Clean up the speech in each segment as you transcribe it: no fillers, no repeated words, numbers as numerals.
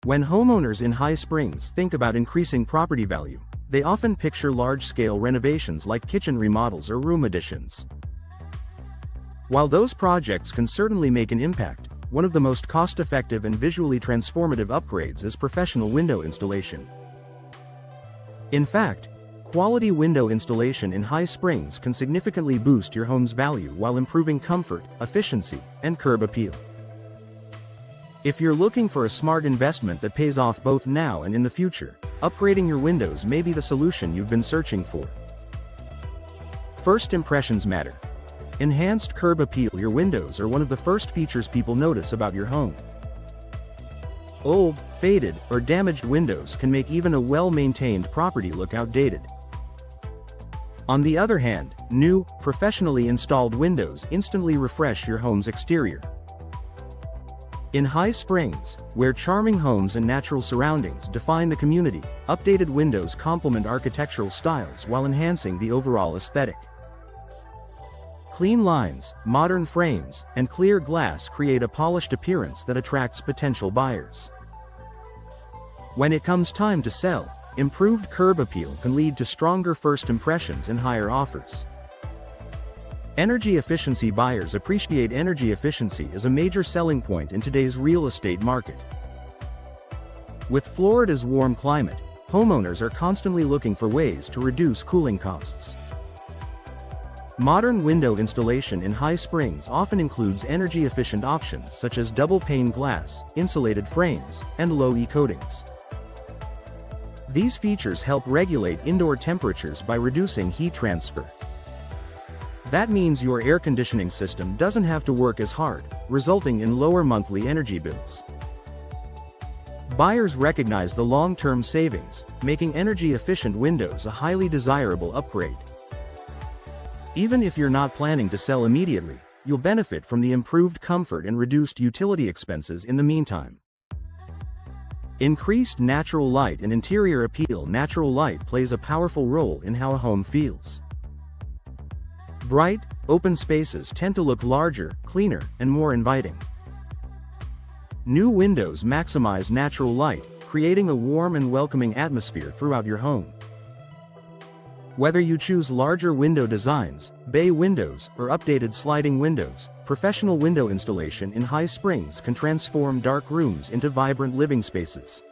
When homeowners in High Springs think about increasing property value, they often picture large-scale renovations like kitchen remodels or room additions. While those projects can certainly make an impact, one of the most cost-effective and visually transformative upgrades is professional window installation. In fact, quality window installation in High Springs can significantly boost your home's value while improving comfort, efficiency, and curb appeal. If you're looking for a smart investment that pays off both now and in the future, upgrading your windows may be the solution you've been searching for. First impressions matter. Enhanced curb appeal. Your windows are one of the first features people notice about your home. Old, faded, or damaged windows can make even a well-maintained property look outdated. On the other hand, new, professionally installed windows instantly refresh your home's exterior. In High Springs, where charming homes and natural surroundings define the community, updated windows complement architectural styles while enhancing the overall aesthetic. Clean lines, modern frames, and clear glass create a polished appearance that attracts potential buyers. When it comes time to sell, improved curb appeal can lead to stronger first impressions and higher offers. Energy efficiency. Buyers appreciate energy efficiency as a major selling point in today's real estate market. With Florida's warm climate, homeowners are constantly looking for ways to reduce cooling costs. Modern window installation in High Springs often includes energy-efficient options such as double-pane glass, insulated frames, and low-E coatings. These features help regulate indoor temperatures by reducing heat transfer. That means your air conditioning system doesn't have to work as hard, resulting in lower monthly energy bills. Buyers recognize the long-term savings, making energy-efficient windows a highly desirable upgrade. Even if you're not planning to sell immediately, you'll benefit from the improved comfort and reduced utility expenses in the meantime. Increased natural light and interior appeal. Natural light plays a powerful role in how a home feels. Bright, open spaces tend to look larger, cleaner, and more inviting. New windows maximize natural light, creating a warm and welcoming atmosphere throughout your home. Whether you choose larger window designs, bay windows, or updated sliding windows, professional window installation in High Springs can transform dark rooms into vibrant living spaces.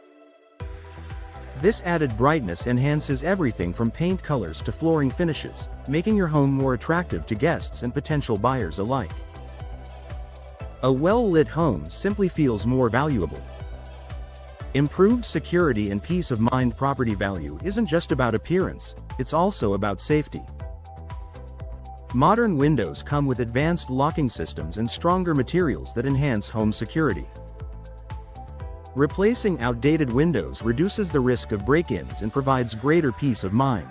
This added brightness enhances everything from paint colors to flooring finishes, making your home more attractive to guests and potential buyers alike. A well-lit home simply feels more valuable. Improved security and peace of mind. Property value isn't just about appearance, it's also about safety. Modern windows come with advanced locking systems and stronger materials that enhance home security. Replacing outdated windows reduces the risk of break-ins and provides greater peace of mind.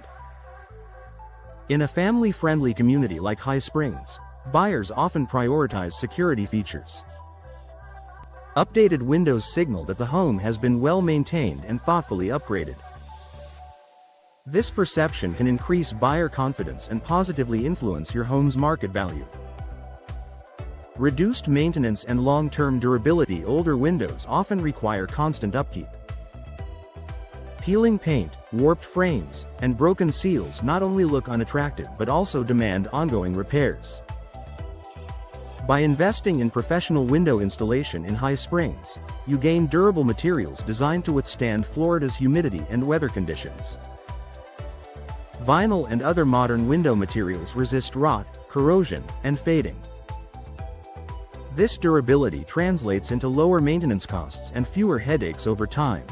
In a family-friendly community like High Springs, buyers often prioritize security features. Updated windows signal that the home has been well-maintained and thoughtfully upgraded. This perception can increase buyer confidence and positively influence your home's market value. Reduced maintenance and long-term durability. Older windows often require constant upkeep. Peeling paint, warped frames, and broken seals not only look unattractive but also demand ongoing repairs. By investing in professional window installation in High Springs, you gain durable materials designed to withstand Florida's humidity and weather conditions. Vinyl and other modern window materials resist rot, corrosion, and fading. This durability translates into lower maintenance costs and fewer headaches over time.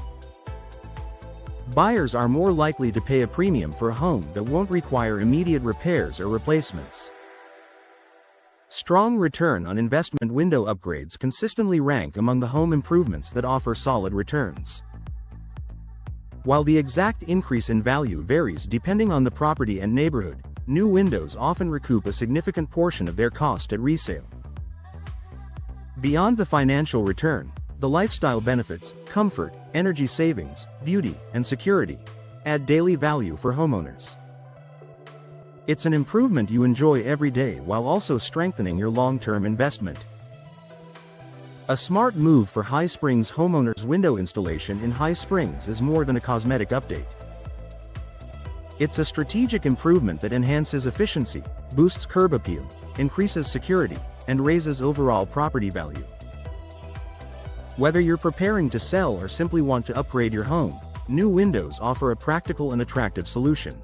Buyers are more likely to pay a premium for a home that won't require immediate repairs or replacements. Strong return on investment. Window upgrades consistently rank among the home improvements that offer solid returns. While the exact increase in value varies depending on the property and neighborhood, new windows often recoup a significant portion of their cost at resale. Beyond the financial return, the lifestyle benefits, comfort, energy savings, beauty, and security add daily value for homeowners. It's an improvement you enjoy every day while also strengthening your long-term investment. A smart move for High Springs homeowners. Window installation in High Springs is more than a cosmetic update. It's a strategic improvement that enhances efficiency, boosts curb appeal, increases security, and raises overall property value. Whether you're preparing to sell or simply want to upgrade your home, new windows offer a practical and attractive solution.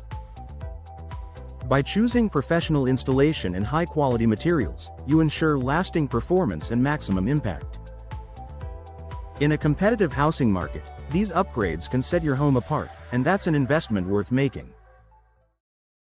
By choosing professional installation and high-quality materials, you ensure lasting performance and maximum impact. In a competitive housing market, these upgrades can set your home apart, and that's an investment worth making.